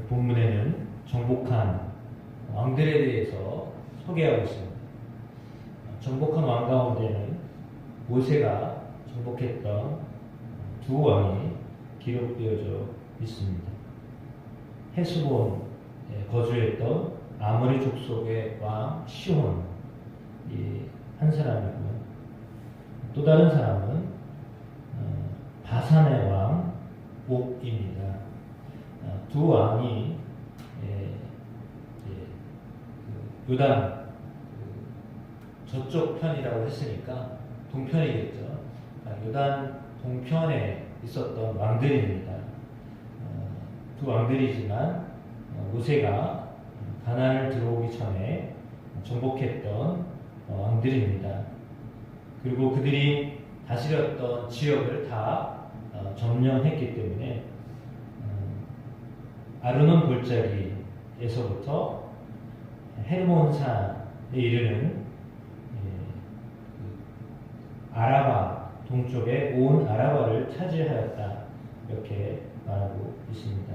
본문에는 정복한 왕들에 대해서 소개하고 있습니다. 정복한 왕 가운데는 모세가 정복했던 두 왕이 기록되어져 있습니다. 헤스본에 거주했던 아모리 족속의 왕 시혼, 한 사람이고요. 또 다른 사람은 바산의 왕 옥입니다. 두 왕이 요단 저쪽 편이라고 했으니까 동편이겠죠. 요단 동편에 있었던 왕들입니다. 두 왕들이지만 모세가 가나안을 들어오기 전에 정복했던 왕들입니다. 그리고 그들이 다스렸던 지역을 다 점령했기 때문에 아르논 골짜기에서부터 헤르몬산에 이르는 아라바 동쪽의 온 아라바를 차지하였다, 이렇게 말하고 있습니다.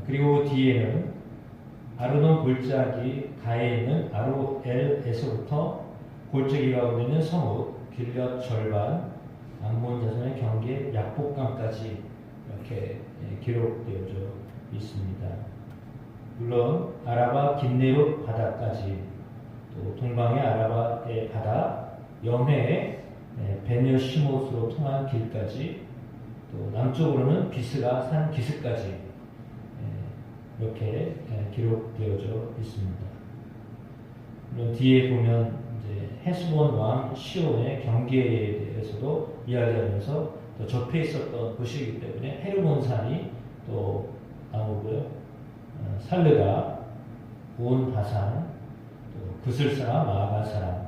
그리고 뒤에는 아르논 골짜기 가에 있는 아로엘에서부터 골짜기 가운데 있는 성읍 길앗 절반 암몬 자손의 경계 약복강까지 이렇게 기록되어져 있습니다. 물론 아라바 긴네롯 바다까지, 또 동방의 아라바의 바다 영해의 베녀시못으로 통한 길까지, 또 남쪽으로는 비스가 산 기슭까지 이렇게 기록되어져 있습니다. 물론 뒤에 보면 이제 헤스본 왕 시온의 경계에 대해서도 이야기하면서 또 접해 있었던 곳이기 때문에 헤르몬산이 또 나오고요. 살르가 온 바산, 또 그슬 사람, 마아가 사람,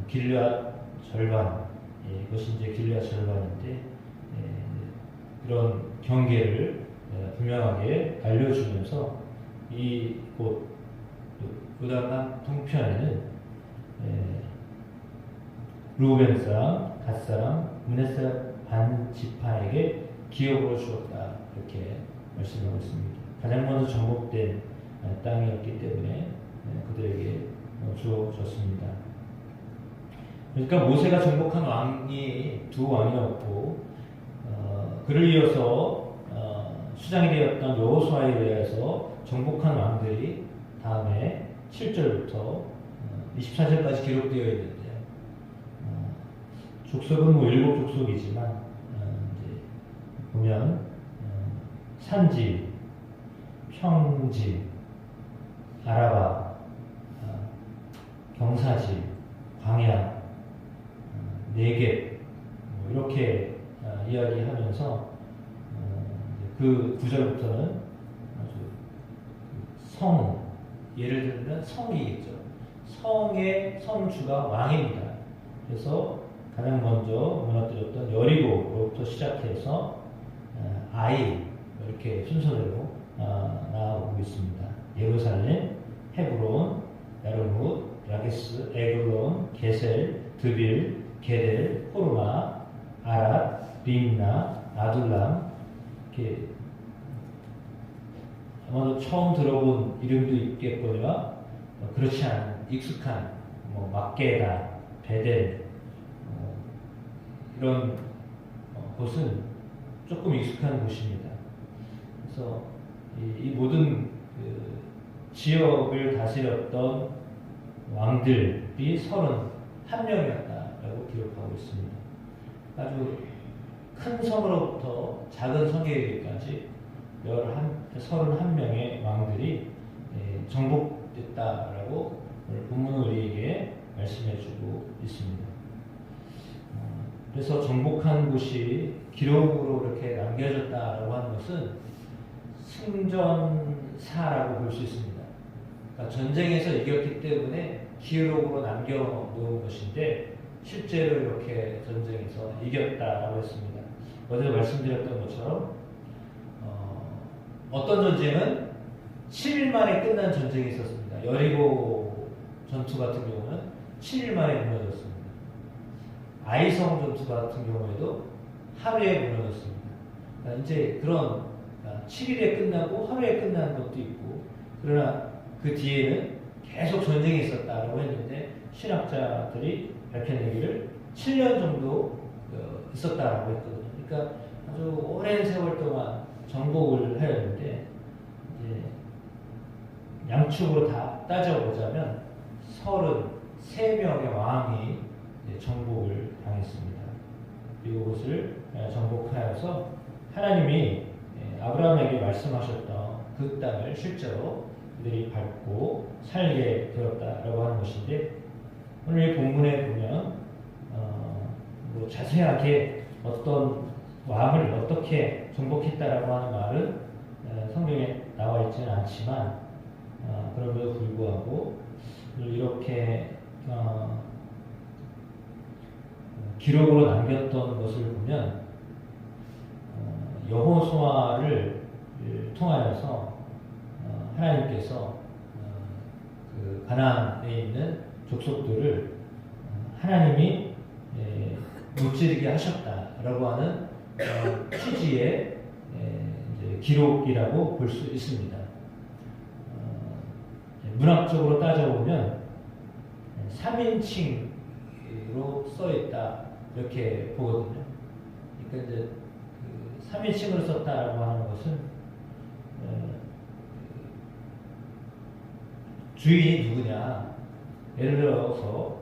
길앗 절반, 이것이 이제 길앗 절반인데 그런 경계를 분명하게 알려주면서 이곳 요단강 동편에는 루벤 사람, 갓 사람, 므낫세 반 지파에게 기업으로 주었다, 이렇게 말씀하고 있습니다. 가장 먼저 정복된 땅이었기 때문에 그들에게 주어졌습니다. 그러니까 모세가 정복한 왕이 두 왕이었고, 그를 이어서 수장이 되었던 여호수아에 의해서 정복한 왕들이 다음에 7절부터 24절까지 기록되어 있는데요. 족속은 뭐 7족속이지만 이제 보면 산지, 평지, 아라바, 경사지, 광야, 네겝, 이렇게 이야기하면서 그 9절부터는 아주 성, 예를 들면 성이겠죠. 성의 성주가 왕입니다. 그래서 가장 먼저 무너뜨렸던 여리고로부터 시작해서 아이, 이렇게 순서대로 나오고 있습니다. 예루살렘, 헤브론, 야르뭇, 라게스, 에글론, 게셀, 드빌, 게델, 호르마, 아랏, 림나, 아둘람, 이렇게 아마도 처음 들어본 이름도 있겠거니와 그렇지 않은 익숙한 막게다, 베델, 이런 곳은 조금 익숙한 곳입니다. 그래서 이 모든 지역을 다스렸던 왕들이 31명이었다라고 기록하고 있습니다. 아주 큰 성으로부터 작은 성에 이르기까지 31명의 왕들이 정복됐다라고 오늘 본문은 우리에게 말씀해주고 있습니다. 그래서 정복한 곳이 기록으로 이렇게 남겨졌다라고 하는 것은 승전사라고 볼 수 있습니다. 그러니까 전쟁에서 이겼기 때문에 기록으로 남겨놓은 것인데 실제로 이렇게 전쟁에서 이겼다라고 했습니다. 어제 말씀드렸던 것처럼 어떤 전쟁은 7일 만에 끝난 전쟁이 있었습니다. 여리고 전투 같은 경우는 7일 만에 무너졌습니다. 아이성 전투 같은 경우에도 하루에 무너졌습니다. 그러니까 이제 그런 7일에 끝나고 하루에 끝나는 것도 있고, 그러나 그 뒤에는 계속 전쟁이 있었다라고 했는데 신학자들이 밝혀내기를 7년 정도 있었다라고 했거든요. 그러니까 아주 오랜 세월 동안 정복을 하였는데, 이제 양축으로 다 따져보자면 33명의 왕이 정복을 당했습니다. 그리고 그것을 정복하여서 하나님이 아브라함에게 말씀하셨던 그 땅을 실제로 그들이 밟고 살게 되었다라고 하는 것인데, 오늘 이 본문에 보면 뭐 자세하게 어떤 왕을 어떻게 정복했다라고 하는 말은 성경에 나와 있지는 않지만, 그럼에도 불구하고 이렇게 기록으로 남겼던 것을 보면 여호수아를 통하여서 하나님께서 그 가나안에 있는 족속들을 하나님이 무찌르게 하셨다라고 하는 취지의 이제 기록이라고 볼 수 있습니다. 문학적으로 따져보면 3인칭으로 써있다 이렇게 보거든요. 그러니까 이제 그 3인칭으로 썼다라고 하는 것은 주인이 누구냐, 예를 들어서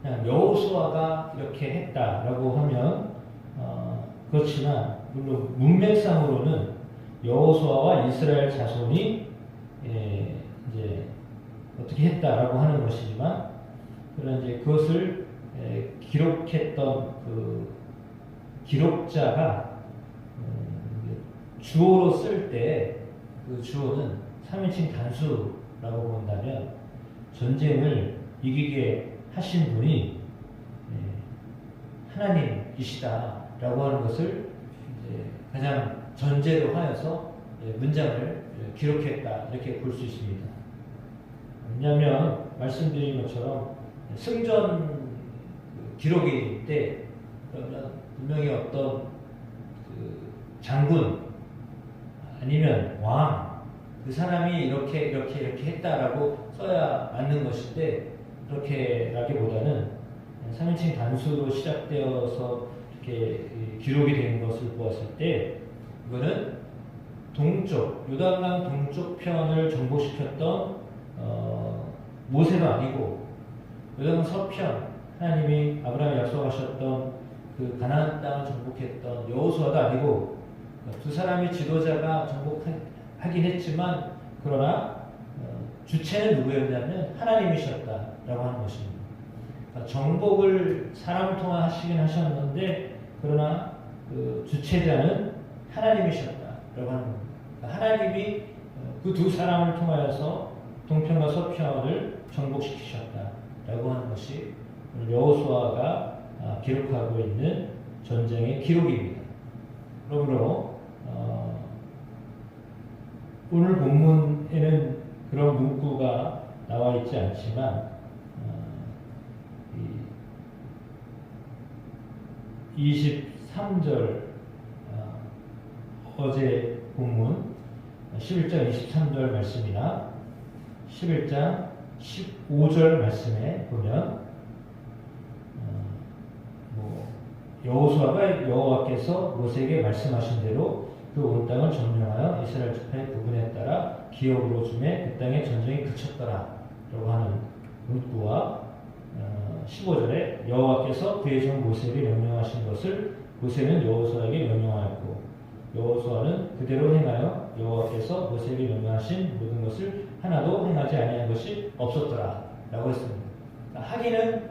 그냥 여호수아가 이렇게 했다라고 하면 그렇지만 물론 문맥상으로는 여호수아와 이스라엘 자손이 이제 어떻게 했다라고 하는 것이지만, 그런 이제 그것을 기록했던 그 기록자가 주어로 쓸 때 그 주어는 3인칭 단수라고 본다면 전쟁을 이기게 하신 분이 하나님이시다라고 하는 것을 이제 가장 전제로 하여서 문장을 기록했다 이렇게 볼 수 있습니다. 왜냐하면 말씀드린 것처럼 승전 기록일 때 그러면 분명히 어떤 그 장군 아니면 왕, 그 사람이 이렇게 했다라고 써야 맞는 것인데, 그렇게라기보다는 3인칭 단수로 시작되어서 이렇게 기록이 된 것을 보았을 때 이거는 동쪽, 요단강 동쪽 편을 정복시켰던 모세도 아니고, 요단강 서편 하나님이 아브라함에 약속하셨던 그 가나안 땅을 정복했던 여호수아도 아니고, 두 사람의 지도자가 정복하긴 했지만 그러나 주체는 누구였냐면 하나님이셨다라고 하는 것입니다. 그러니까 정복을 사람을 통해 하시긴 하셨는데 그러나 그 주체자는 하나님이셨다라고 하는 겁니다. 그러니까 하나님이 그 두 사람을 통하여서 동편과 서편을 정복시키셨다라고 하는 것이 여호수아가 기록하고 있는 전쟁의 기록입니다. 그러므로 오늘 본문에는 그런 문구가 나와 있지 않지만 23절 어제 본문 11장 23절 말씀이나 11장 15절 말씀에 보면 여호수아가 여호와께서 모세에게 말씀하신 대로 그 온 땅을 점령하여 이스라엘 지파의 부분에 따라 기업으로 주매 그 땅의 전쟁이 그쳤더라 라고 하는 문구와 15절에 여호와께서 그의 종 모세에게 명령하신 것을 모세는 여호수아에게 명령하였고 여호수아는 그대로 행하여 여호와께서 모세에게 명령하신 모든 것을 하나도 행하지 아니한 것이 없었더라 라고 했습니다. 그러니까 하기는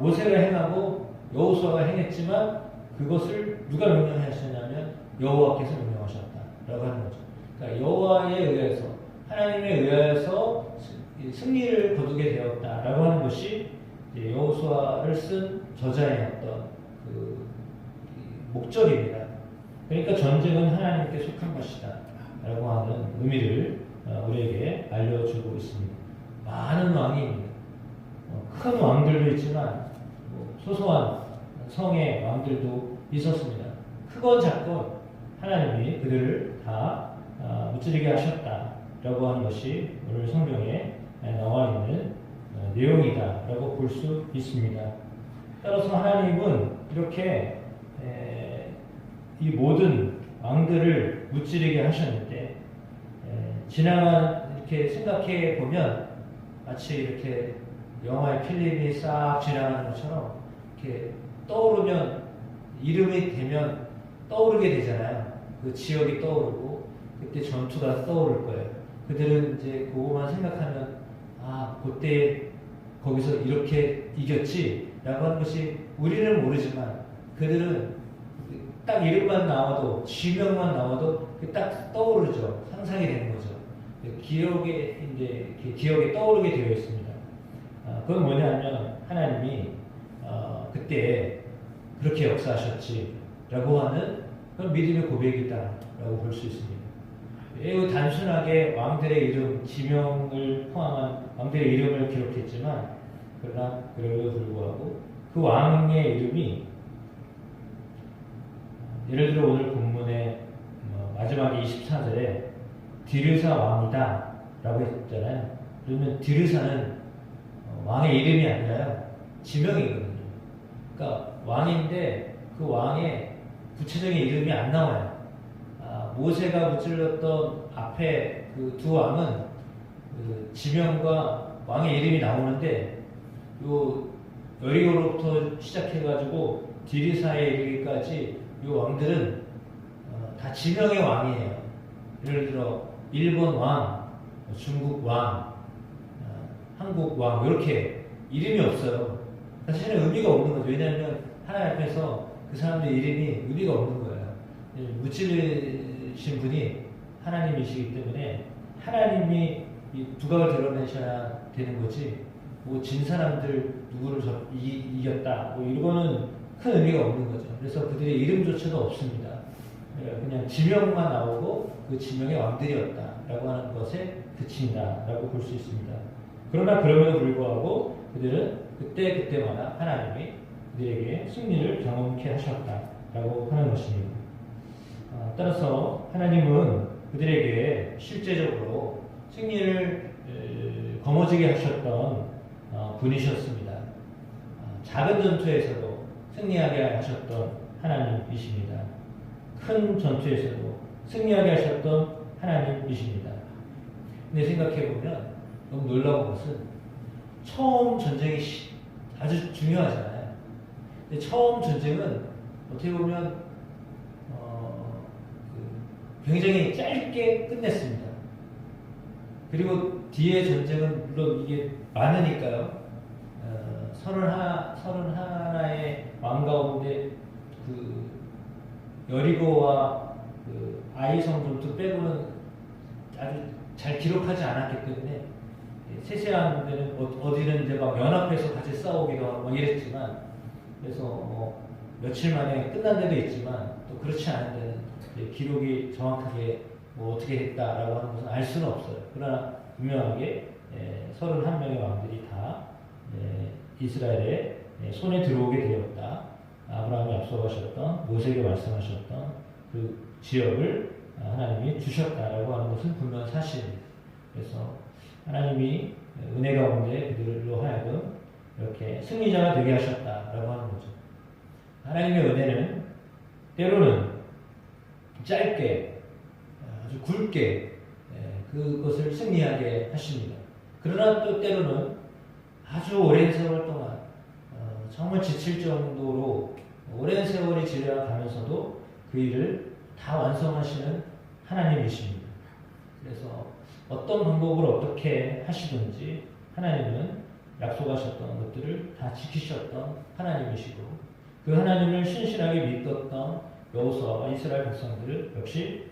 모세가 행하고 여호수아가 행했지만 그것을 누가 명령하셨냐면 여호와께서 명령하셨다라고 하는 거죠. 그러니까 여호와에 의해서, 하나님에 의해서 승리를 거두게 되었다라고 하는 것이 여호수아를 쓴 저자의 어떤 그 목적입니다. 그러니까 전쟁은 하나님께 속한 것이다라고 하는 의미를 우리에게 알려주고 있습니다. 많은 왕이 큰 왕들도 있지만 소소한 성의 왕들도 있었습니다. 크건 작건 하나님이 그들을 다 무찌르게 하셨다라고 하는 것이 오늘 성경에 나와 있는 내용이다라고 볼 수 있습니다. 따라서 하나님은 이렇게 이 모든 왕들을 무찌르게 하셨는데 지나간 이렇게 생각해 보면 마치 이렇게 영화의 필름이 싹 지나가는 것처럼 이렇게 떠오르면 이름이 되면 떠오르게 되잖아요. 그 지역이 떠오르고 그때 전투가 떠오를 거예요. 그들은 이제 그거만 생각하면 그때 거기서 이렇게 이겼지라고 하는 것이 우리는 모르지만 그들은 딱 이름만 나와도 지명만 나와도 딱 떠오르죠. 상상이 되는 거죠. 기억에 떠오르게 되어 있습니다. 그건 뭐냐면 하나님이 그때 그렇게 역사하셨지라고 하는 그런 믿음의 고백이다라고 볼 수 있습니다. 매우 단순하게 왕들의 이름, 지명을 포함한 왕들의 이름을 기록했지만 그러나 그럼에도 불구하고 그 왕의 이름이 예를 들어 오늘 본문의 마지막 24절에 디르사 왕이다 라고 했잖아요. 그러면 디르사는 왕의 이름이 아니라요 지명이거든요. 그러니까 왕인데 그 왕의 구체적인 이름이 안 나와요. 모세가 무찔렀던 앞에 그 두 왕은 그 지명과 왕의 이름이 나오는데 요 여리고로부터 시작해가지고 디르사에 이르기까지 요 왕들은 다 지명의 왕이에요. 예를 들어 일본 왕, 중국 왕, 한국 왕 이렇게 이름이 없어요. 사실은 의미가 없는 거죠. 왜냐하면 하나님 앞에서 그 사람들의 이름이 의미가 없는 거예요. 무찌르신 분이 하나님이시기 때문에 하나님이 이 두각을 드러내셔야 되는 거지. 뭐 진 사람들 누구를 이겼다. 뭐 이거는 큰 의미가 없는 거죠. 그래서 그들의 이름조차도 없습니다. 그냥 지명만 나오고 그 지명의 왕들이었다라고 하는 것에 그친다라고 볼 수 있습니다. 그러나 그럼에도 불구하고 그들은 그때마다 하나님이 그들에게 승리를 경험케 하셨다라고 하는 것입니다. 따라서 하나님은 그들에게 실제적으로 승리를 거머쥐게 하셨던 분이셨습니다. 작은 전투에서도 승리하게 하셨던 하나님이십니다. 큰 전투에서도 승리하게 하셨던 하나님이십니다. 근데 생각해보면 너무 놀라운 것은 처음 전쟁이 아주 중요하잖아요. 근데 처음 전쟁은 어떻게 보면 굉장히 짧게 끝냈습니다. 그리고 뒤에 전쟁은 물론 이게 많으니까요. 31의 왕 가운데 그 여리고와 그 아이성 전투 빼고는 아주 잘 기록하지 않았기 때문에 세세한 데는 어디는 이제 막 연합해서 같이 싸우기도 하고 막 이랬지만 그래서 며칠 만에 끝난 데도 있지만 또 그렇지 않은 데는 기록이 정확하게 뭐 어떻게 했다라고 하는 것은 알 수는 없어요. 그러나 분명하게 31명의 왕들이 다 이스라엘의 손에 들어오게 되었다. 아브라함이 앞서가셨던 모세에게 말씀하셨던 그 지역을 하나님이 주셨다라고 하는 것은 분명한 사실입니다. 그래서 하나님이 은혜 가운데 그들로 하여금 이렇게 승리자가 되게 하셨다라고 하는 거죠. 하나님의 은혜는 때로는 짧게 아주 굵게 그것을 승리하게 하십니다. 그러나 또 때로는 아주 오랜 세월 동안 정말 지칠 정도로 오랜 세월이 지나가면서도 그 일을 다 완성하시는 하나님이십니다. 그래서 어떤 방법으로 어떻게 하시든지 하나님은 약속하셨던 것들을 다 지키셨던 하나님이시고 그 하나님을 신실하게 믿었던 여호수아와 이스라엘 백성들을 역시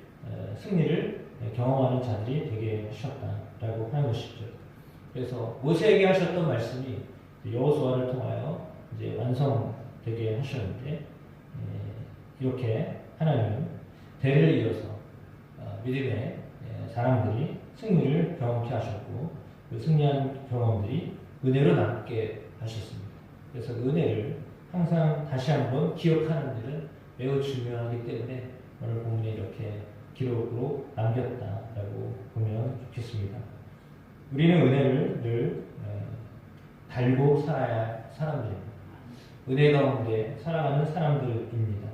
승리를 경험하는 자들이 되게 하셨다라고 하는 것이죠. 그래서 모세에게 하셨던 말씀이 여호수아를 통하여 이제 완성되게 하셨는데 이렇게 하나님은 대를 이어서 믿음의 사람들이 승리를 경험케 하셨고 그 승리한 경험들이 은혜로 남게 하셨습니다. 그래서 그 은혜를 항상 다시 한번 기억하는 일은 매우 중요하기 때문에 오늘 본문에 이렇게 기록으로 남겼다라고 보면 좋겠습니다. 우리는 은혜를 늘 달고 살아야 할 사람들입니다. 은혜 가운데 살아가는 사람들입니다.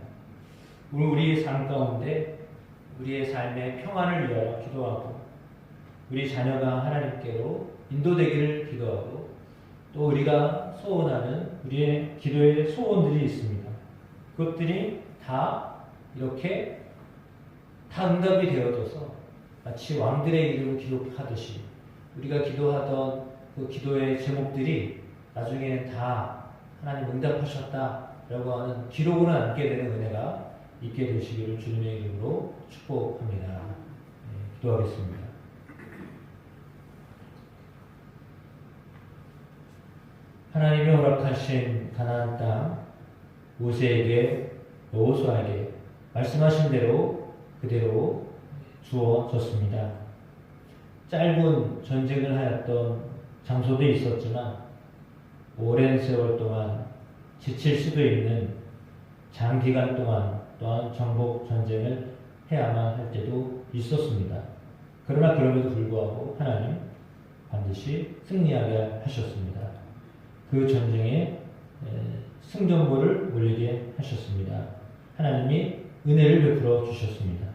우리의 삶 가운데 우리의 삶의 평안을 위하여 기도하고 우리 자녀가 하나님께로 인도되기를 기도하고 또 우리가 소원하는 우리의 기도의 소원들이 있습니다. 그것들이 다 이렇게 다 응답이 되어져서 마치 왕들의 이름을 기록하듯이 우리가 기도하던 그 기도의 제목들이 나중에는 다 하나님 응답하셨다라고 하는 기록으로 남게 되는 은혜가 있게 되시기를 주님의 이름으로 축복합니다. 네, 기도하겠습니다. 하나님이 허락하신 가나안 땅 모세에게 여호수아에게 말씀하신 대로 그대로 주어졌습니다. 짧은 전쟁을 하였던 장소도 있었지만 오랜 세월 동안 지칠 수도 있는 장기간 동안 또한 정복 전쟁을 해야만 할 때도 있었습니다. 그러나 그럼에도 불구하고 하나님 반드시 승리하게 하셨습니다. 그 전쟁에 승전보를 올리게 하셨습니다. 하나님이 은혜를 베풀어 주셨습니다.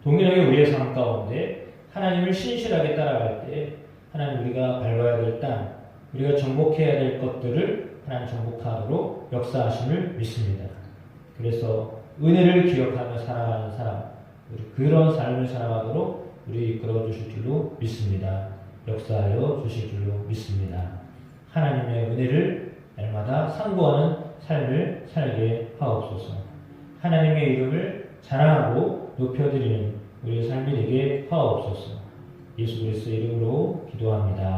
동일하게 우리의 삶 가운데 하나님을 신실하게 따라갈 때 하나님 우리가 밟아야 될 땅, 우리가 정복해야 될 것들을 하나님 정복하도록 역사하심을 믿습니다. 그래서 은혜를 기억하며 살아가는 사람, 우리 그런 삶을 살아가도록 우리 이끌어 주실 줄로 믿습니다. 역사하여 주실 줄로 믿습니다. 하나님의 은혜를 날마다 상고하는 삶을 살게 하옵소서. 하나님의 이름을 자랑하고 높여드리는 우리의 삶이 되게 하옵소서. 예수 그리스도의 이름으로 기도합니다.